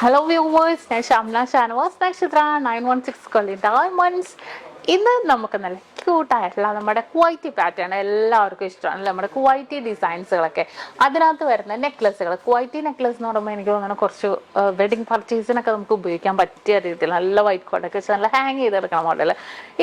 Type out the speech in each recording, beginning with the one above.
Hello viewers, ഞാൻ ഷംന ഷാനവാസ് നക്ഷത്ര 916 കൊല്ലി diamonds. ഇന്ന് നമുക്ക് നല്ല ക്യൂട്ടായിട്ടുള്ള നമ്മുടെ കുവൈറ്റി പാറ്റേൺ എല്ലാവർക്കും ഇഷ്ടമാണ്. നമ്മുടെ കുവൈറ്റി ഡിസൈൻസുകളൊക്കെ അതിനകത്ത് വരുന്ന നെക്ലസുകൾ. കുവൈറ്റി നെക്ലസ് എന്ന് പറയുമ്പോൾ എനിക്ക് തോന്നുന്നു കുറച്ച് വെഡിങ് പർച്ചേസിനൊക്കെ നമുക്ക് ഉപയോഗിക്കാൻ പറ്റിയ രീതിയിൽ നല്ല വൈറ്റ് കോട്ടൊക്കെ വെച്ച് നല്ല ഹാങ് ചെയ്തെടുക്കണം മോഡൽ.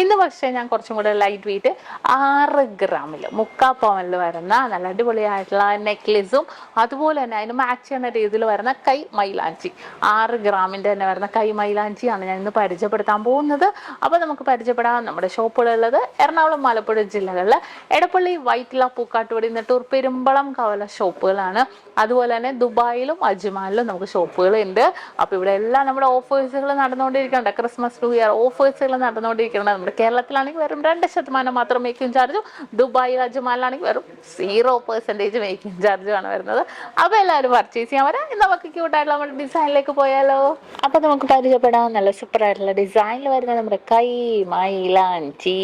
ഇന്ന് പക്ഷേ ഞാൻ കുറച്ചും കൂടെ ലൈറ്റ് വെയിറ്റ് 6 ഗ്രാമിൽ 3/4 പവനിൽ വരുന്ന നല്ല അടിപൊളിയായിട്ടുള്ള നെക്ലസും അതുപോലെ തന്നെ അതിന് മാച്ച് ചെയ്യുന്ന രീതിയിൽ വരുന്ന കൈ മൈലാഞ്ചി 6 ഗ്രാമിൻ്റെ തന്നെ വരുന്ന കൈ മൈലാഞ്ചിയാണ് ഞാൻ ഇന്ന് പരിചയപ്പെടുത്താൻ പോകുന്നത്. അപ്പോൾ നമുക്ക് പരിചയപ്പെടാം. നമ്മുടെ ഷോപ്പുകളുള്ളത് എറണാകുളം, മലപ്പുറം ജില്ലകളിൽ എടപ്പള്ളി, വൈറ്റില, പൂക്കാട്ടുപടി, നെട്ടൂർ, പെരുമ്പളം, കവല ഷോപ്പുകളാണ്. അതുപോലെ തന്നെ ദുബായിലും അജ്മാനിലും നമുക്ക് ഷോപ്പുകളുണ്ട്. അപ്പോൾ ഇവിടെ എല്ലാം നമ്മുടെ ഓഫേഴ്സുകൾ നടന്നുകൊണ്ടിരിക്കുന്നുണ്ട്. ക്രിസ്മസ്, ന്യൂ ഇയർ ഓഫേഴ്സുകൾ നടന്നുകൊണ്ടിരിക്കുന്നുണ്ട്. നമ്മുടെ കേരളത്തിലാണെങ്കിൽ വെറും 2% മാത്രം മേക്കിംഗ് ചാർജും, ദുബായിൽ അജ്മാനിലാണെങ്കിൽ വെറും 0% മേക്കിംഗ് ചാർജുമാണ് വരുന്നത്. അപ്പോൾ എല്ലാവരും പർച്ചേസ് ചെയ്യാൻ വരാം. നമുക്ക് ക്യൂട്ടായിട്ടുള്ള നമ്മുടെ ഡിസൈനിലേക്ക് പോയാലോ? അപ്പോൾ നമുക്ക് പരിചയപ്പെടാം. നല്ല സൂപ്പറായിട്ടുള്ള ഡിസൈനിൽ വരുന്ന നമ്മുടെ കൈ മൈലാഞ്ചി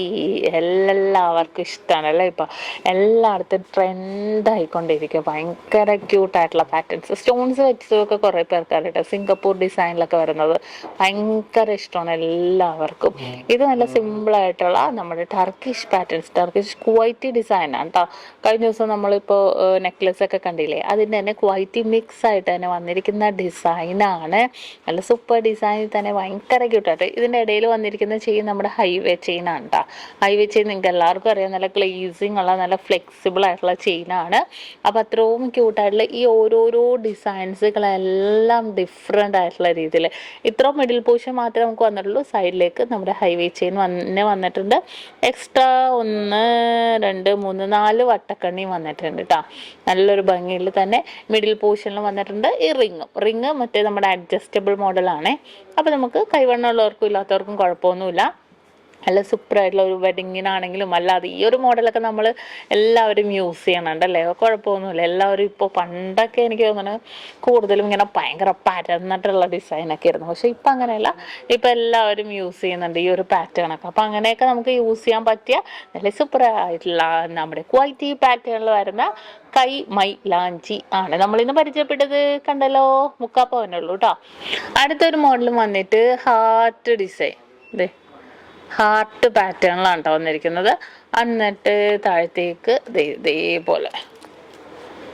എല്ലാവർക്കും ഇഷ്ടമാണല്ലേ. ഇപ്പോൾ എല്ലായിടത്തും ട്രെൻഡായിക്കൊണ്ടിരിക്കും. ഭയങ്കര ക്യൂട്ടായിട്ടുള്ള പാറ്റേൺസ്, സ്റ്റോൺസ് വെച്ചതൊക്കെ കുറേ പേർക്കറിയട്ടെ. സിംഗപ്പൂർ ഡിസൈനിലൊക്കെ വരുന്നത് ഭയങ്കര ഇഷ്ടമാണ് എല്ലാവർക്കും. ഇത് നല്ല സിമ്പിളായിട്ടുള്ള നമ്മുടെ ടർക്കിഷ് പാറ്റേൺസ്, ടർക്കിഷ് കുവൈറ്റി ഡിസൈനാണ് കേട്ടോ. കഴിഞ്ഞ ദിവസം നമ്മളിപ്പോൾ നെക്ലസ് ഒക്കെ കണ്ടില്ലേ, അതിൻ്റെ തന്നെ കുവൈറ്റി മിക്സ് ആയിട്ട് തന്നെ വന്നിരിക്കുന്ന ഡിസൈനാണ്. നല്ല സൂപ്പർ ഡിസൈനിൽ തന്നെ ഭയങ്കര ക്യൂട്ടായിട്ട്. ഇതിൻ്റെ ഇടയിൽ വന്നിരിക്കുന്ന ചെയിൻ നമ്മുടെ ഹൈവേ ചെയിനാണ് കേട്ടോ. ഹൈവേ ചെയിൻ നിങ്ങൾക്ക് എല്ലാവർക്കും അറിയാം, നല്ല ഗ്ലേസിങ് ഉള്ള നല്ല ഫ്ലെക്സിബിൾ ആയിട്ടുള്ള ചെയിനാണ്. അപ്പോൾ അത്രയും ക്യൂട്ടായിട്ടുള്ള ഈ ഓരോരോ ഡിസൈൻസുകളെല്ലാം ഡിഫറെൻ്റ് ആയിട്ടുള്ള രീതിയിൽ. ഇത്രയും മിഡിൽ പോർഷൻ മാത്രമേ നമുക്ക് വന്നിട്ടുള്ളൂ. സൈഡിലേക്ക് നമ്മുടെ ഹൈവേ ചെയിൻ വന്നിട്ടുണ്ട്. എക്സ്ട്രാ 1 2 3 4 വട്ടക്കണ്ണി വന്നിട്ടുണ്ട് കേട്ടോ. നല്ലൊരു ഭംഗിയിൽ തന്നെ മിഡിൽ പോർഷനിൽ വന്നിട്ടുണ്ട്. ഈ റിങ് മറ്റേ നമ്മുടെ അഡ്ജസ്റ്റബിൾ മോഡലാണ്. അപ്പോൾ നമുക്ക് കൈവണ്ണമുള്ളവർക്കും ഇല്ലാത്തവർക്കും കുഴപ്പമൊന്നുമില്ല. നല്ല സൂപ്പറായിട്ടുള്ള ഒരു വെഡിങ്ങിനാണെങ്കിലും അല്ലാതെ ഈ ഒരു മോഡലൊക്കെ നമ്മൾ എല്ലാവരും യൂസ് ചെയ്യണുണ്ടല്ലേ, കുഴപ്പമൊന്നുമില്ല. എല്ലാവരും ഇപ്പോൾ പണ്ടൊക്കെ എനിക്ക് തോന്നുന്നത് കൂടുതലും ഇങ്ങനെ ഭയങ്കര പരന്നിട്ടുള്ള ഡിസൈനൊക്കെ ആയിരുന്നു. പക്ഷേ ഇപ്പം അങ്ങനെയല്ല, ഇപ്പം എല്ലാവരും യൂസ് ചെയ്യുന്നുണ്ട് ഈ ഒരു പാറ്റേണൊക്കെ. അപ്പം അങ്ങനെയൊക്കെ നമുക്ക് യൂസ് ചെയ്യാൻ പറ്റിയ നല്ല സൂപ്പറായിട്ടുള്ള നമ്മുടെ ക്വാളിറ്റി പാറ്റേണിൽ വരുന്ന കൈ മൈലാഞ്ചി ആണ് നമ്മളിന്ന് പരിചയപ്പെട്ടത്. കണ്ടല്ലോ, 3/4 പവനുള്ളൂ കേട്ടോ. അടുത്തൊരു മോഡലും വന്നിട്ട് ഹാർട്ട് ഡിസൈൻ, ഹാർട്ട് പാറ്റേണിലാണ് കേട്ടോ വന്നിരിക്കുന്നത്. എന്നിട്ട് താഴത്തേക്ക് ഇതേപോലെ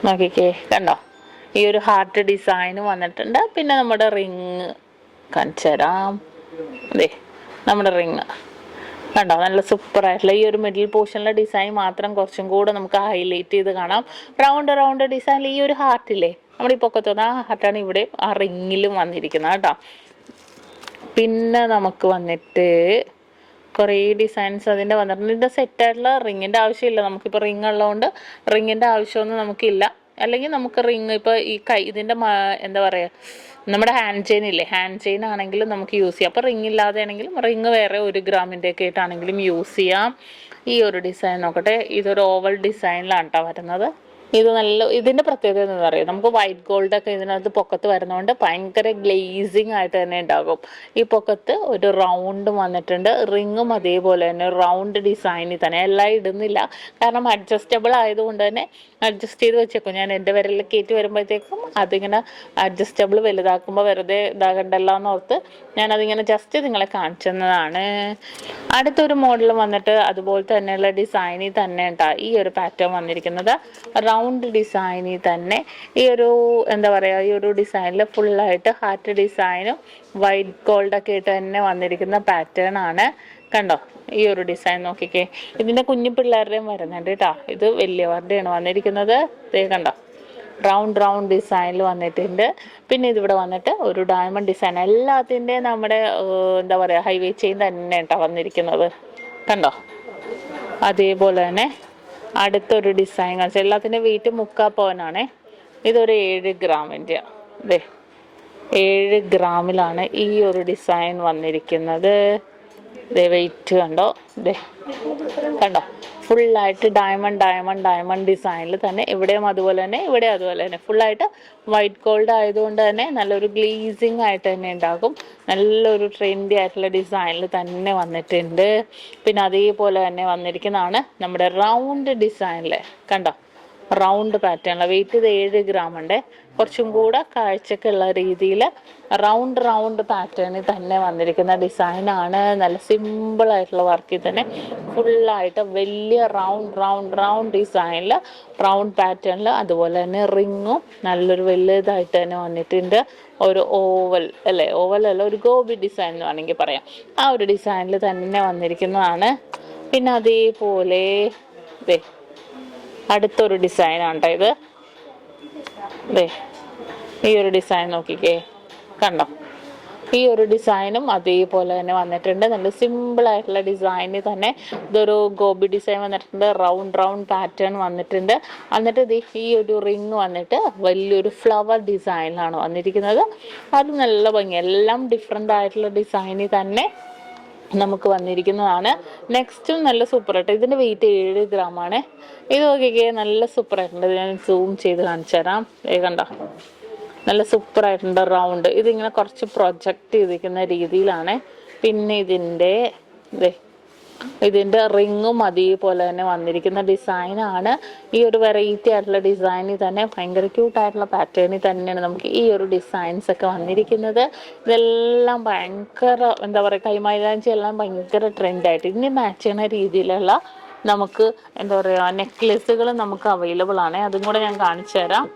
നോക്കിക്കേ, കണ്ടോ, ഈ ഒരു ഹാർട്ട് ഡിസൈൻ വന്നിട്ടുണ്ട്. പിന്നെ നമ്മുടെ റിങ് കാണിച്ചു തരാം. നമ്മുടെ റിങ് കണ്ടോ, നല്ല സൂപ്പറായിട്ടുള്ള ഈ ഒരു മിഡിൽ പോർഷനിലെ ഡിസൈൻ മാത്രം കുറച്ചും കൂടെ നമുക്ക് ഹൈലൈറ്റ് ചെയ്ത് കാണാം. റൗണ്ട് ഡിസൈനിൽ ഈ ഒരു ഹാർട്ടില്ലേ, നമ്മുടെ ഈ പൊക്കത്തോന്ന് ആ ഹാർട്ടാണ് ഇവിടെ ആ റിങ്ങിലും വന്നിരിക്കുന്നത് കേട്ടോ. പിന്നെ നമുക്ക് വന്നിട്ട് കുറേ ഡിസൈൻസ് അതിൻ്റെ വന്നിട്ടുണ്ട്. ഇതിൻ്റെ സെറ്റായിട്ടുള്ള റിങ്ങിൻ്റെ ആവശ്യമില്ല. നമുക്കിപ്പോൾ റിങ് ഉള്ളതുകൊണ്ട് റിങ്ങിൻ്റെ ആവശ്യമൊന്നും നമുക്കില്ല. അല്ലെങ്കിൽ നമുക്ക് റിങ് ഇപ്പോൾ ഈ ഇതിൻ്റെ എന്താ പറയുക, നമ്മുടെ ഹാൻഡ് ചെയിൻ ഇല്ലേ, ഹാൻഡ് ചെയിൻ ആണെങ്കിലും നമുക്ക് യൂസ് ചെയ്യാം. അപ്പോൾ റിങ് ഇല്ലാതെ ആണെങ്കിലും റിങ് വേറെ 1 ഗ്രാമിൻ്റെ ഒക്കെ ആയിട്ടാണെങ്കിലും യൂസ് ചെയ്യാം. ഈ ഒരു ഡിസൈൻ നോക്കട്ടെ, ഇതൊരു ഓവൽ ഡിസൈനിലാണ് കേട്ടോ വരുന്നത്. ഇത് നല്ല, ഇതിൻ്റെ പ്രത്യേകത എന്താ പറയുക, നമുക്ക് വൈറ്റ് ഗോൾഡൊക്കെ ഇതിനകത്ത് പൊക്കത്ത് വരുന്നതുകൊണ്ട് ഭയങ്കര ഗ്ലേസിങ് ആയിട്ട് തന്നെ ഉണ്ടാകും. ഈ പൊക്കത്ത് ഒരു റൗണ്ട് വന്നിട്ടുണ്ട്. റിങ്ങും അതേപോലെ തന്നെ റൗണ്ട് ഡിസൈനിൽ തന്നെ. എല്ലാം ഇടുന്നില്ല, കാരണം അഡ്ജസ്റ്റബിൾ ആയതുകൊണ്ട് തന്നെ അഡ്ജസ്റ്റ് ചെയ്ത് വെച്ചേക്കും. ഞാൻ എൻ്റെ വിരലിൽ കയറ്റി വരുമ്പോഴത്തേക്കും അതിങ്ങനെ അഡ്ജസ്റ്റബിൾ വലുതാക്കുമ്പോൾ വെറുതെ ഇതാകണ്ടല്ലോ എന്നോർത്ത് ഞാനതിങ്ങനെ ജസ്റ്റ് നിങ്ങളെ കാണിച്ചതാണ്. അടുത്തൊരു മോഡൽ വന്നിട്ട് അതുപോലെ തന്നെയുള്ള ഡിസൈനിൽ തന്നെ കേട്ടോ ഈ ഒരു പാറ്റേൺ വന്നിരിക്കുന്നത്. റൗണ്ട് ഡിസൈനിൽ തന്നെ ഈ ഒരു എന്താ പറയുക, ഈ ഒരു ഡിസൈനിൽ ഫുള്ളായിട്ട് ഹാർട്ട് ഡിസൈനും വൈറ്റ് ഗോൾഡൊക്കെ ആയിട്ട് തന്നെ വന്നിരിക്കുന്ന പാറ്റേൺ ആണ്. കണ്ടോ, ഈ ഒരു ഡിസൈൻ നോക്കിക്കേ. ഇതിൻ്റെ കുഞ്ഞു പിള്ളേരുടെയും വരുന്നുണ്ട് കേട്ടോ. ഇത് വലിയവരുടെയാണ് വന്നിരിക്കുന്നത്. കണ്ടോ, റൗണ്ട് ഡിസൈനിൽ വന്നിട്ടുണ്ട്. പിന്നെ ഇതിവിടെ വന്നിട്ട് ഒരു ഡയമണ്ട് ഡിസൈൻ. എല്ലാത്തിൻ്റെയും നമ്മുടെ എന്താ പറയുക ഹൈവേ ചെയിൻ തന്നെ കേട്ടോ വന്നിരിക്കുന്നത്. കണ്ടോ, അതേപോലെ തന്നെ അടുത്തൊരു ഡിസൈൻ കാണിച്ചു. എല്ലാത്തിൻ്റെ വെയിറ്റ് 3/4 പവനാണേ. ഇതൊരു 7 ഗ്രാമിൻ്റെ 7 ഗ്രാമിലാണ് ഈ ഒരു ഡിസൈൻ വന്നിരിക്കുന്നത്. വെയിറ്റ് കണ്ടോ, കണ്ടോ, ഫുള്ളായിട്ട് ഡയമണ്ട് ഡിസൈനിൽ തന്നെ. ഇവിടെയും അതുപോലെ തന്നെ, ഇവിടെ അതുപോലെ തന്നെ ഫുള്ളായിട്ട് വൈറ്റ് ഗോൾഡ് ആയതുകൊണ്ട് തന്നെ നല്ലൊരു ഗ്ലേസിങ് ആയിട്ട് തന്നെ ഉണ്ടാകും. നല്ലൊരു ട്രെൻഡി ആയിട്ടുള്ള ഡിസൈനിൽ തന്നെ വന്നിട്ടുണ്ട്. പിന്നെ അതേപോലെ തന്നെ വന്നിരിക്കുന്നതാണ് നമ്മുടെ റൗണ്ട് ഡിസൈനിൽ. കണ്ടോ, റൗണ്ട് പാറ്റേൺ. വെയിറ്റ് ഇത് 7 gram ഉണ്ട്. കുറച്ചും കൂടെ കാഴ്ചക്കുള്ള രീതിയിൽ റൗണ്ട് പാറ്റേണിൽ തന്നെ വന്നിരിക്കുന്ന ഡിസൈനാണ്. നല്ല സിമ്പിളായിട്ടുള്ള വർക്കിൽ തന്നെ ഫുള്ളായിട്ട് വലിയ റൗണ്ട് ഡിസൈനിൽ റൗണ്ട് പാറ്റേണിൽ, അതുപോലെ തന്നെ റിങ്ങും നല്ലൊരു വലുതായിട്ട് തന്നെ വന്നിട്ടുണ്ട്. ഒരു ഓവൽ അല്ലേ, ഓവൽ അല്ല, ഒരു ഗോബി ഡിസൈൻ എന്ന് വേണമെങ്കിൽ പറയാം. ആ ഒരു ഡിസൈനിൽ തന്നെ വന്നിരിക്കുന്നതാണ്. പിന്നെ അതേപോലെ അടുത്തൊരു ഡിസൈനാണ് കേട്ടോ ഇത്. ഈ ഒരു ഡിസൈൻ നോക്കിക്കേ, കണ്ടോ? ഈ ഒരു ഡിസൈനും അതേപോലെ തന്നെ വന്നിട്ടുണ്ട്. നല്ല സിമ്പിൾ ആയിട്ടുള്ള ഡിസൈനിൽ തന്നെ ഇതൊരു ഗോബി ഡിസൈൻ വന്നിട്ടുണ്ട്. റൗണ്ട് പാറ്റേൺ വന്നിട്ടുണ്ട്. എന്നിട്ട് ഈ ഒരു റിങ് വന്നിട്ട് വലിയൊരു ഫ്ലവർ ഡിസൈനിലാണ് വന്നിരിക്കുന്നത്. അത് നല്ല ഭംഗി, എല്ലാം ഡിഫറെൻ്റ് ആയിട്ടുള്ള ഡിസൈനിൽ തന്നെ നമുക്ക് വന്നിരിക്കുന്നതാണ്. നെക്സ്റ്റും നല്ല സൂപ്പറായിട്ട്, ഇതിൻ്റെ വെയിറ്റ് 7 ആണ്. ഇത് നോക്കിക്കേ, നല്ല സൂപ്പറായിട്ടുണ്ട്. ഞാൻ സൂം ചെയ്ത് കാണിച്ചു തരാം. കണ്ടോ, നല്ല സൂപ്പറായിട്ടുണ്ട്. റൗണ്ട് ഇതിങ്ങനെ കുറച്ച് പ്രൊജക്റ്റ് ചെയ്തിരിക്കുന്ന രീതിയിലാണ്. പിന്നെ ഇതിൻ്റെ റിങ്ങും അതേപോലെ തന്നെ വന്നിരിക്കുന്ന ഡിസൈനാണ്. ഈ ഒരു വെറൈറ്റി ആയിട്ടുള്ള ഡിസൈനിൽ തന്നെ ഭയങ്കര ക്യൂട്ടായിട്ടുള്ള പാറ്റേണിൽ തന്നെയാണ് നമുക്ക് ഈ ഒരു ഡിസൈൻസ് ഒക്കെ വന്നിരിക്കുന്നത്. ഇതെല്ലാം ഭയങ്കര എന്താ പറയുക, കൈമൈലാഞ്ചി എല്ലാം ഭയങ്കര ട്രെൻഡായിട്ട് ഇനി മാച്ച് ചെയ്യുന്ന രീതിയിലുള്ള നമുക്ക് എന്താ പറയുക നെക്ലേസുകൾ നമുക്ക് അവൈലബിൾ ആണ്. അതും കൂടെ ഞാൻ കാണിച്ചു തരാം.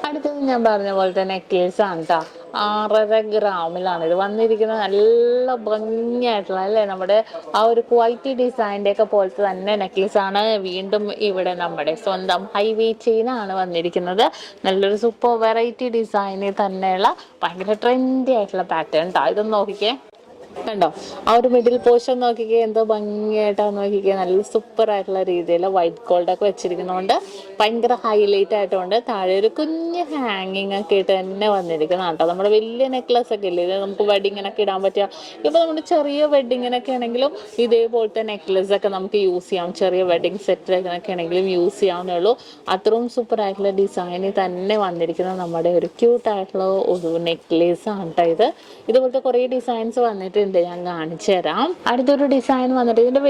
അടുത്തത് ഞാൻ പറഞ്ഞ പോലെ തന്നെ നെക്ലേസ് ആണ് കേട്ടോ. 6.5 ഗ്രാമിലാണ് ഇത് വന്നിരിക്കുന്നത്. നല്ല ഭംഗിയായിട്ടുള്ള അല്ലേ, നമ്മുടെ ആ ഒരു ക്വൈറ്റി ഡിസൈൻ്റെ ഒക്കെ പോലത്തെ തന്നെ നെക്ലേസ് ആണ്. വീണ്ടും ഇവിടെ നമ്മുടെ സ്വന്തം ഹൈവേ ചെയിനാണ് വന്നിരിക്കുന്നത്. നല്ലൊരു സൂപ്പർ വെറൈറ്റി ഡിസൈനിൽ തന്നെയുള്ള ഭയങ്കര ട്രെൻഡി ആയിട്ടുള്ള പാറ്റേൺ കേട്ടോ. ഇതൊന്ന് നോക്കിക്കേ, കണ്ടോ? ആ ഒരു മിഡിൽ പോർഷൻ നോക്കിക്കേ, എന്തോ ഭംഗിയായിട്ടാണ് നോക്കിക്കേ. നല്ല സൂപ്പർ ആയിട്ടുള്ള രീതിയിൽ വൈറ്റ് ഗോൾഡൊക്കെ വെച്ചിരിക്കുന്നതുകൊണ്ട് ഭയങ്കര ഹൈലൈറ്റ് ആയിട്ടുണ്ട്. താഴെ ഒരു കുഞ്ഞ് ഹാങ്ങിങ് ഒക്കെ ഇട്ട് തന്നെ വന്നിരിക്കുന്ന കേട്ടോ. നമ്മുടെ വലിയ നെക്ലസ് ഒക്കെ ഇല്ലേ, ഇത് നമുക്ക് വെഡിങ്ങിനൊക്കെ ഇടാൻ പറ്റുക. ഇപ്പോൾ നമ്മുടെ ചെറിയ വെഡിങ്ങിനൊക്കെ ആണെങ്കിലും ഇതേപോലത്തെ നെക്ലസ് ഒക്കെ നമുക്ക് യൂസ് ചെയ്യാം. ചെറിയ വെഡിങ് സെറ്റിലൊക്കെ ആണെങ്കിലും യൂസ് ചെയ്യാവുന്നേ ഉള്ളൂ. അത്രയും സൂപ്പർ ആയിട്ടുള്ള ഡിസൈനിൽ തന്നെ വന്നിരിക്കുന്ന നമ്മുടെ ഒരു ക്യൂട്ടായിട്ടുള്ള ഒരു നെക്ലേസ് ആണ് കേട്ടോ ഇത്. ഇതുപോലത്തെ കുറേ ഡിസൈൻസ് വന്നിട്ട് ഞാൻ കാണിച്ചു തരാം. അടുത്തൊരു ഡിസൈൻ വന്നിട്ട് ഇതിന്റെ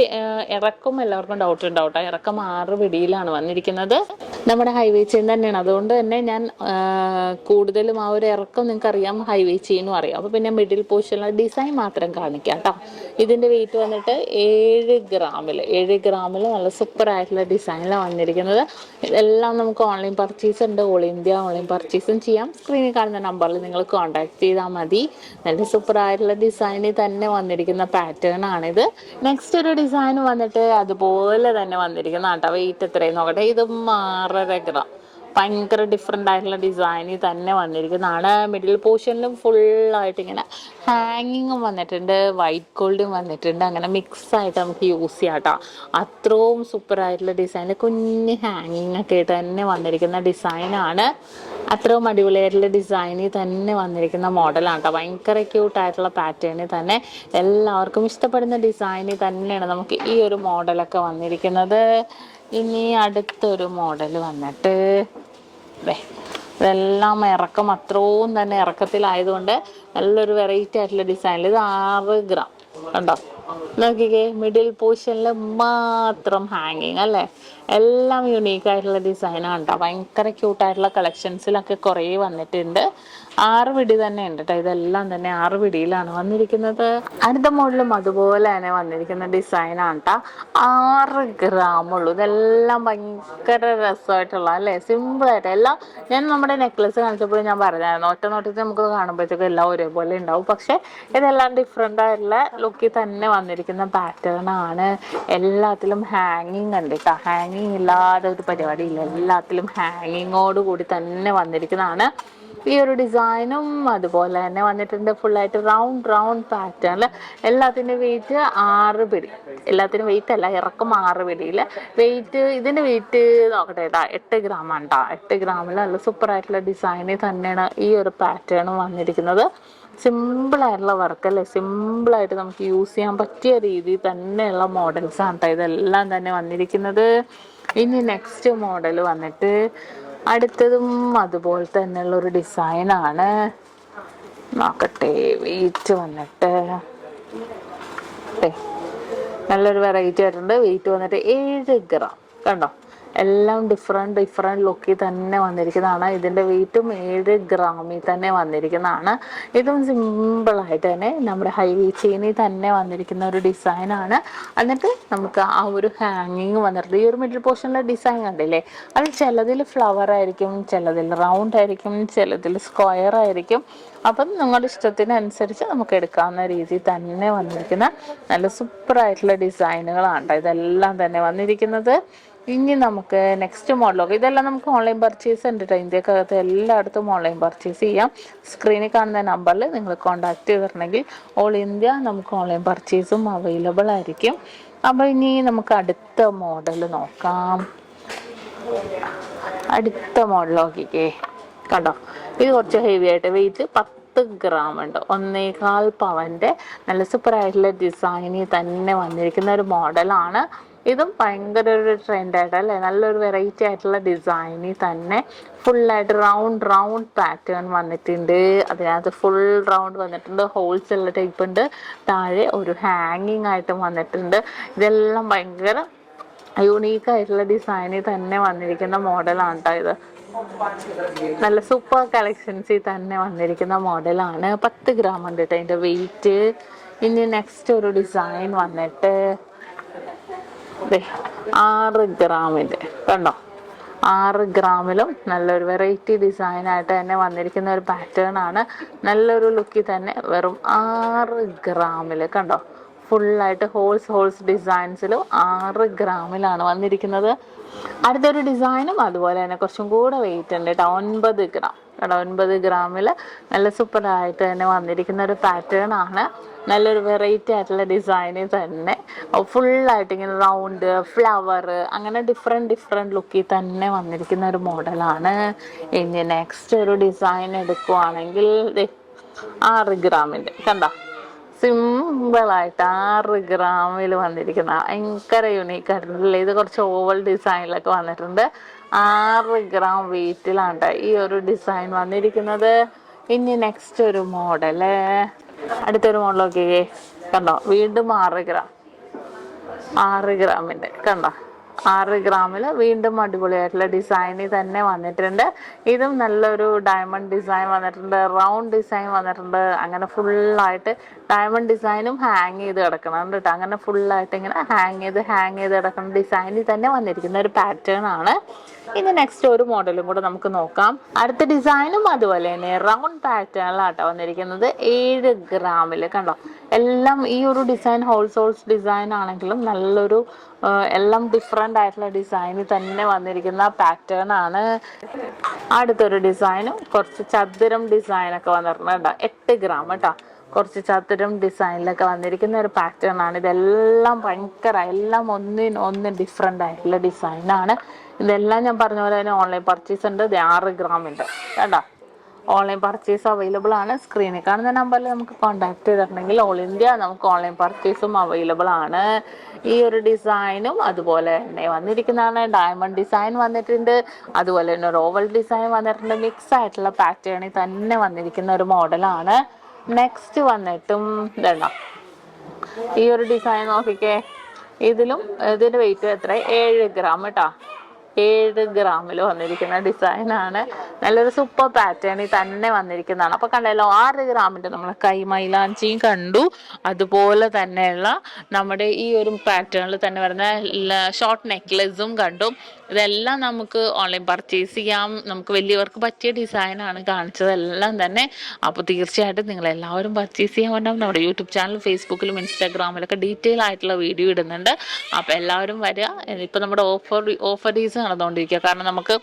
ഇറക്കം എല്ലാവർക്കും ഡൗട്ട് ഉണ്ടാവും. ഇറക്കം 6 പിടിയിലാണ് വന്നിരിക്കുന്നത്. നമ്മുടെ ഹൈവേ ചെയിൻ തന്നെയാണ്. അതുകൊണ്ട് തന്നെ ഞാൻ കൂടുതലും ആ ഒരു ഇറക്കം നിങ്ങൾക്ക് അറിയാം, ഹൈവേ ചെയിനും അറിയാം. അപ്പൊ പിന്നെ മിഡിൽ പോർഷനിലെ ഡിസൈൻ മാത്രം കാണിക്കാം കേട്ടോ. ഇതിന്റെ വെയിറ്റ് വന്നിട്ട് 7 ഗ്രാമിൽ നല്ല സൂപ്പർ ആയിട്ടുള്ള ഡിസൈനിലാണ് വന്നിരിക്കുന്നത്. ഇതെല്ലാം നമുക്ക് ഓൺലൈൻ പർച്ചേസ് ഉണ്ട്. ഓൾ ഇന്ത്യ ഓൺലൈൻ പർച്ചേസും ചെയ്യാം. സ്ക്രീനിൽ കാണുന്ന നമ്പറിൽ നിങ്ങൾ കോൺടാക്ട് ചെയ്താൽ മതി. നല്ല സൂപ്പർ ആയിട്ടുള്ള ഡിസൈനിൽ തന്നെ വന്നിരിക്കുന്ന പാറ്റേൺ ആണിത്. നെക്സ്റ്റ് ഒരു ഡിസൈൻ വന്നിട്ട് അതുപോലെ തന്നെ വന്നിരിക്കുന്ന കേട്ടോ. വെയിറ്റ് എത്രയും നോക്കട്ടെ, ഇത് 6.5 ഗ്രാം. ഭയങ്കര ഡിഫറെൻ്റ് ആയിട്ടുള്ള ഡിസൈനിൽ തന്നെ വന്നിരിക്കുന്നതാണ്. മിഡിൽ പോർഷനിലും ഫുള്ളായിട്ട് ഇങ്ങനെ ഹാങ്ങിങ്ങും വന്നിട്ടുണ്ട്, വൈറ്റ് ഗോൾഡും വന്നിട്ടുണ്ട്. അങ്ങനെ മിക്സ് ആയിട്ട് നമുക്ക് യൂസ് ചെയ്യാം കേട്ടോ. അത്രയും സൂപ്പറായിട്ടുള്ള ഡിസൈനിൽ കുഞ്ഞ് ഹാങ്ങിങ് ഒക്കെ ആയിട്ട് തന്നെ വന്നിരിക്കുന്ന ഡിസൈനാണ്. അത്രയും അടിപൊളിയായിട്ടുള്ള ഡിസൈനിൽ തന്നെ വന്നിരിക്കുന്ന മോഡലാണ് കേട്ടോ. ഭയങ്കര ക്യൂട്ടായിട്ടുള്ള പാറ്റേണിൽ തന്നെ എല്ലാവർക്കും ഇഷ്ടപ്പെടുന്ന ഡിസൈനിൽ തന്നെയാണ് നമുക്ക് ഈ ഒരു മോഡലൊക്കെ വന്നിരിക്കുന്നത്. ഇനി അടുത്തൊരു മോഡൽ വന്നിട്ട് ഇതെല്ലാം ഇറക്കം അത്രയും തന്നെ ഇറക്കത്തിലായതുകൊണ്ട് നല്ലൊരു വെറൈറ്റി ആയിട്ടുള്ള ഡിസൈനിൽ ഇത് 6 ഗ്രാം കണ്ടോ. നോക്കിക്കേ, മിഡിൽ പോർഷനിൽ മാത്രം ഹാങ്ങിങ് അല്ലേ. എല്ലാം യുണീക്ക് ആയിട്ടുള്ള ഡിസൈനാണ് കേട്ടോ. ഭയങ്കര ക്യൂട്ടായിട്ടുള്ള കളക്ഷൻസിലൊക്കെ കുറേ വന്നിട്ടുണ്ട്. 6 പിടി തന്നെ ഉണ്ട് കേട്ടോ. ഇതെല്ലാം തന്നെ 6 പിടിയിലാണ് വന്നിരിക്കുന്നത്. അടുത്ത മോഡലും അതുപോലെ തന്നെ വന്നിരിക്കുന്ന ഡിസൈനാണ് കേട്ടോ. 6 ഗ്രാമുള്ളൂ. ഇതെല്ലാം ഭയങ്കര രസമായിട്ടുള്ള അല്ലേ, സിമ്പിളായിട്ട് എല്ലാം. ഞാൻ നമ്മുടെ നെക്ലസ് കാണിച്ചപ്പോഴും ഞാൻ പറഞ്ഞായിരുന്നു, ഒറ്റ നോട്ടത്തിൽ നമുക്ക് കാണുമ്പോഴത്തേക്കും എല്ലാം ഒരേപോലെ ഉണ്ടാവും. പക്ഷെ ഇതെല്ലാം ഡിഫറെൻ്റ് ആയിട്ടുള്ള ലുക്കിൽ തന്നെ വന്നിരിക്കുന്ന പാറ്റേൺ ആണ്. എല്ലാത്തിലും ഹാങ്ങിങ് ഉണ്ട് കേട്ടോ. ഹാങ്ങിങ് ഇല്ലാതെ ഒരു പരിപാടി ഇല്ല. എല്ലാത്തിലും ഹാങ്ങിങ്ങോട് കൂടി തന്നെ വന്നിരിക്കുന്നതാണ്. ഈ ഒരു ഡിസൈനും അതുപോലെ തന്നെ വന്നിട്ടുണ്ട്. ഫുള്ളായിട്ട് റൗണ്ട് പാറ്റേണിൽ. എല്ലാത്തിൻ്റെ വെയിറ്റ് 6 പിടി. എല്ലാത്തിനും വെയിറ്റ് അല്ല, ഇറക്കം 6 പിടിയിൽ. വെയിറ്റ് ഇതിൻ്റെ വെയിറ്റ് നോക്കട്ടെ കേട്ടോ, 8 ഗ്രാമാണ് കേട്ടോ. 8 ഗ്രാമിൽ നല്ല സൂപ്പറായിട്ടുള്ള ഡിസൈനിൽ തന്നെയാണ് ഈ ഒരു പാറ്റേൺ വന്നിരിക്കുന്നത്. സിമ്പിളായിട്ടുള്ള വർക്കല്ലേ, സിമ്പിളായിട്ട് നമുക്ക് യൂസ് ചെയ്യാൻ പറ്റിയ രീതിയിൽ തന്നെയുള്ള മോഡൽസാണ് കേട്ടോ ഇതെല്ലാം തന്നെ വന്നിരിക്കുന്നത്. ഇനി നെക്സ്റ്റ് മോഡൽ വന്നിട്ട് അടുത്തതും അതുപോലെ തന്നെയുള്ള ഒരു ഡിസൈനാണ്. നോക്കട്ടെ, വെയിറ്റ് വന്നിട്ട് നല്ലൊരു വെറൈറ്റി ആയിട്ടുണ്ട്. വെയിറ്റ് വന്നിട്ട് 7 ഗ്രാം കണ്ടോ. എല്ലാം ഡിഫറെൻറ്റ് ലുക്കിൽ തന്നെ വന്നിരിക്കുന്നതാണ്. ഇതിൻ്റെ വെയിറ്റും 7 ഗ്രാമിൽ തന്നെ വന്നിരിക്കുന്നതാണ്. ഇതും സിമ്പിളായിട്ട് തന്നെ നമ്മുടെ ഹൈവി ചെയിനിൽ തന്നെ വന്നിരിക്കുന്ന ഒരു ഡിസൈനാണ്. എന്നിട്ട് നമുക്ക് ആ ഒരു ഹാങ്ങിങ് വന്നിട്ടുണ്ട്. ഈ ഒരു മിഡിൽ പോർഷനിലെ ഡിസൈൻ കണ്ടില്ലേ, അത് ചിലതിൽ ഫ്ലവർ ആയിരിക്കും, ചിലതിൽ റൗണ്ട് ആയിരിക്കും, ചിലതിൽ സ്ക്വയർ ആയിരിക്കും. അപ്പം നിങ്ങളുടെ ഇഷ്ടത്തിനനുസരിച്ച് നമുക്ക് എടുക്കാവുന്ന രീതിയിൽ തന്നെ വന്നിരിക്കുന്ന നല്ല സൂപ്പറായിട്ടുള്ള ഡിസൈനുകളാണ് ഇതെല്ലാം തന്നെ വന്നിരിക്കുന്നത്. ഇനി നമുക്ക് നെക്സ്റ്റ് മോഡലൊക്കെ, ഇതെല്ലാം നമുക്ക് ഓൺലൈൻ പർച്ചേസ് ഉണ്ട് കേട്ടോ. ഇന്ത്യക്കകത്ത് എല്ലായിടത്തും ഓൺലൈൻ പർച്ചേസ് ചെയ്യാം. സ്ക്രീനിൽ കാണുന്ന നമ്പറിൽ നിങ്ങൾ കോൺടാക്ട് ചെയ്തിട്ടുണ്ടെങ്കിൽ ഓൾ ഇന്ത്യ നമുക്ക് ഓൺലൈൻ പർച്ചേസും അവൈലബിൾ ആയിരിക്കും. അപ്പോൾ ഇനി നമുക്ക് അടുത്ത മോഡൽ നോക്കാം. അടുത്ത മോഡൽ നോക്കിക്കേ, കണ്ടോ, ഇത് കുറച്ച് ഹെവി ആയിട്ട് വെയിറ്റ് 10 ഗ്രാം ഉണ്ട്. 1.25 പവൻ്റെ നല്ല സൂപ്പറായിട്ടുള്ള ഡിസൈനിൽ തന്നെ വന്നിരിക്കുന്ന ഒരു മോഡലാണ്. ഇതും ഭയങ്കര ഒരു ട്രെൻഡായിട്ട് അല്ലേ, നല്ലൊരു വെറൈറ്റി ആയിട്ടുള്ള ഡിസൈനിൽ തന്നെ ഫുള്ളായിട്ട് റൗണ്ട് പാറ്റേൺ വന്നിട്ടുണ്ട്. അതിനകത്ത് ഫുൾ റൗണ്ട് വന്നിട്ടുണ്ട്, ഹോൾസ് ഉള്ള ടൈപ്പ് ഉണ്ട്, താഴെ ഒരു ഹാങ്ങിങ് ആയിട്ടും വന്നിട്ടുണ്ട്. ഇതെല്ലാം ഭയങ്കര യൂണീക്കായിട്ടുള്ള ഡിസൈനിൽ തന്നെ വന്നിരിക്കുന്ന മോഡലാണ് കേട്ടോ ഇത്. നല്ല സൂപ്പർ കളക്ഷൻസിൽ തന്നെ വന്നിരിക്കുന്ന മോഡലാണ്. 10 ഗ്രാം ഉണ്ട് കേട്ടോ അതിൻ്റെ വെയിറ്റ്. ഇനി നെക്സ്റ്റ് ഒരു ഡിസൈൻ വന്നിട്ട് 6 ഗ്രാമിൻ്റെ, കണ്ടോ, 6 ഗ്രാമിലും നല്ലൊരു വെറൈറ്റി ഡിസൈനായിട്ട് തന്നെ വന്നിരിക്കുന്ന ഒരു പാറ്റേൺ ആണ്. നല്ലൊരു ലുക്കിൽ തന്നെ വെറും 6 ഗ്രാമിൽ, കണ്ടോ, ഫുള്ളായിട്ട് ഹോൾസ് ഡിസൈൻസിലും 6 ഗ്രാമിലാണ് വന്നിരിക്കുന്നത്. അടുത്തൊരു ഡിസൈനും അതുപോലെ തന്നെ കുറച്ചും കൂടെ വെയിറ്റ് ഉണ്ട് കേട്ടോ, 9 ഗ്രാം. കേട്ടോ, 9 ഗ്രാമിൽ നല്ല സൂപ്പറായിട്ട് തന്നെ വന്നിരിക്കുന്ന ഒരു പാറ്റേൺ ആണ്. നല്ലൊരു വെറൈറ്റി ആയിട്ടുള്ള ഡിസൈനിൽ തന്നെ ഫുള്ളായിട്ട് ഇങ്ങനെ റൗണ്ട് ഫ്ലവർ അങ്ങനെ ഡിഫറെൻറ്റ് ലുക്കിൽ തന്നെ വന്നിരിക്കുന്ന ഒരു മോഡലാണ്. ഇനി നെക്സ്റ്റ് ഒരു ഡിസൈൻ എടുക്കുവാണെങ്കിൽ 6 ഗ്രാമിൻ്റെ, കണ്ടോ, സിമ്പിളായിട്ട് 6 ഗ്രാമിൽ വന്നിരിക്കുന്ന ഭയങ്കര യൂണീക്കായിട്ടുണ്ടല്ലേ. ഇത് കുറച്ച് ഓവൽ ഡിസൈനിലൊക്കെ വന്നിട്ടുണ്ട്. 6 ഗ്രാം വെയിറ്റിലാണ് ഈ ഒരു ഡിസൈൻ വന്നിരിക്കുന്നത്. ഇനി നെക്സ്റ്റ് ഒരു മോഡല്, അടുത്തൊരു മോഡൽ നോക്കിയേ, കണ്ടോ, വീണ്ടും 6 ഗ്രാമിൻ്റെ, കണ്ടോ, 6 ഗ്രാമിൽ വീണ്ടും അടിപൊളിയായിട്ടുള്ള ഡിസൈനിൽ തന്നെ വന്നിട്ടുണ്ട്. ഇതും നല്ലൊരു ഡയമണ്ട് ഡിസൈൻ വന്നിട്ടുണ്ട്, റൗണ്ട് ഡിസൈൻ വന്നിട്ടുണ്ട്. അങ്ങനെ ഫുള്ളായിട്ട് ഡയമണ്ട് ഡിസൈനും ഹാങ് ചെയ്ത് കിടക്കുന്നുണ്ട് കേട്ടോ. അങ്ങനെ ഫുള്ളായിട്ട് ഇങ്ങനെ ഹാങ് ചെയ്ത് കിടക്കുന്ന ഡിസൈനിൽ തന്നെ വന്നിരിക്കുന്ന ഒരു പാറ്റേൺ ആണ്. ഇനി നെക്സ്റ്റ് ഒരു മോഡലും കൂടെ നമുക്ക് നോക്കാം. അടുത്ത ഡിസൈനും അതുപോലെ തന്നെ റൗണ്ട് പാറ്റേണിലാട്ടോ വന്നിരിക്കുന്നത്. 7 ഗ്രാമിൽ, കണ്ടോ, എല്ലാം ഈ ഒരു ഡിസൈൻ ഹോൾസ് ഡിസൈൻ ആണെങ്കിലും നല്ലൊരു എല്ലാം ഡിഫറെൻ്റ് ആയിട്ടുള്ള ഡിസൈനിൽ തന്നെ വന്നിരിക്കുന്ന പാറ്റേൺ ആണ്. അടുത്തൊരു ഡിസൈനും കുറച്ച് ചതുരം ഡിസൈനൊക്കെ വന്നിട്ടുണ്ട്. 8 ഗ്രാം കേട്ടോ, കുറച്ച് ചതുരം ഡിസൈനിലൊക്കെ വന്നിരിക്കുന്ന ഒരു പാറ്റേൺ ആണ്. ഇതെല്ലാം ഭയങ്കര എല്ലാം ഒന്നിനൊന്ന് ഡിഫറെൻ്റ് ആയിട്ടുള്ള ഡിസൈനാണ്. ഇതെല്ലാം ഞാൻ പറഞ്ഞ പോലെ തന്നെ ഓൺലൈൻ പർച്ചേസ് ഉണ്ട്. 6 ഗ്രാമിൻ്റെ, കേട്ടോ, ഓൺലൈൻ പർച്ചേസ് അവൈലബിൾ ആണ്. സ്ക്രീനിൽ കാണുന്ന നമ്പറിൽ നമുക്ക് കോൺടാക്ട് ചെയ്തിട്ടുണ്ടെങ്കിൽ ഓൾ ഇന്ത്യ നമുക്ക് ഓൺലൈൻ പർച്ചേസും അവൈലബിൾ ആണ്. ഈ ഒരു ഡിസൈനും അതുപോലെ തന്നെ വന്നിരിക്കുന്നതാണ്. ഡയമണ്ട് ഡിസൈൻ വന്നിട്ടുണ്ട്, അതുപോലെ തന്നെ ഒരു ഓവൽ ഡിസൈൻ വന്നിട്ടുണ്ട്. മിക്സ് ആയിട്ടുള്ള പാറ്റേണിൽ തന്നെ വന്നിരിക്കുന്ന ഒരു മോഡലാണ്. നെക്സ്റ്റ് വന്നിട്ടും ഇതെണ്ണ ഈ ഒരു ഡിസൈൻ നോക്കിക്കേ. ഇതിൻ്റെ വെയിറ്റ് എത്ര, 7 ഗ്രാം കേട്ടോ. 7 ഗ്രാമിൽ വന്നിരിക്കുന്ന ഡിസൈനാണ്. നല്ലൊരു സൂപ്പർ പാറ്റേണിൽ തന്നെ വന്നിരിക്കുന്നതാണ്. അപ്പോൾ കണ്ടല്ലോ, 6 ഗ്രാമിൻ്റെ നമ്മൾ കൈമൈലാഞ്ചിയും കണ്ടു, അതുപോലെ തന്നെയുള്ള നമ്മുടെ ഈ ഒരു പാറ്റേണിൽ തന്നെ വരുന്ന ഷോർട്ട് നെക്ലെസും കണ്ടു. ഇതെല്ലാം നമുക്ക് ഓൺലൈൻ പർച്ചേസ് ചെയ്യാം. നമുക്ക് വലിയവർക്ക് പറ്റിയ ഡിസൈനാണ് കാണിച്ചതെല്ലാം തന്നെ. അപ്പോൾ തീർച്ചയായിട്ടും നിങ്ങളെല്ലാവരും പർച്ചേസ് ചെയ്യാൻ വേണ്ടാവും. നമ്മുടെ യൂട്യൂബ് ചാനൽ, ഫേസ്ബുക്കിലും ഇൻസ്റ്റാഗ്രാമിലൊക്കെ ഡീറ്റെയിൽ ആയിട്ടുള്ള വീഡിയോ ഇടുന്നുണ്ട്. അപ്പോൾ എല്ലാവരും വരിക. ഇപ്പോൾ നമ്മുടെ ഓഫർ ഡേയ്സ് നടന്നുകൊണ്ടിരിക്കുക. കാരണം നമുക്ക്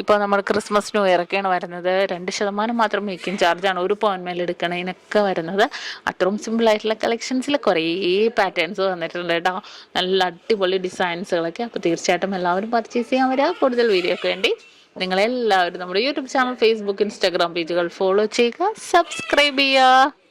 ഇപ്പോൾ നമ്മുടെ ക്രിസ്മസ് ന്യൂ ഇയർ ഒക്കെയാണ് വരുന്നത്. 2% മാത്രം മേക്കിംഗ് ചാർജാണ് ഒരു പവൻ മേൽ എടുക്കണതിനൊക്കെ വരുന്നത്. അത്രയും സിമ്പിളായിട്ടുള്ള കളക്ഷൻസിൽ കുറേ പാറ്റേൺസ് വന്നിട്ടുണ്ട് കേട്ടോ, നല്ല അടിപൊളി ഡിസൈൻസുകളൊക്കെ. അപ്പോൾ തീർച്ചയായിട്ടും എല്ലാവരും പർച്ചേസ് ചെയ്യാൻ വരിക. കൂടുതൽ വീഡിയോക്ക് വേണ്ടി നിങ്ങളെല്ലാവരും നമ്മുടെ യൂട്യൂബ് ചാനൽ, ഫേസ്ബുക്ക്, ഇൻസ്റ്റാഗ്രാം പേജുകൾ ഫോളോ ചെയ്യുക, സബ്സ്ക്രൈബ് ചെയ്യുക.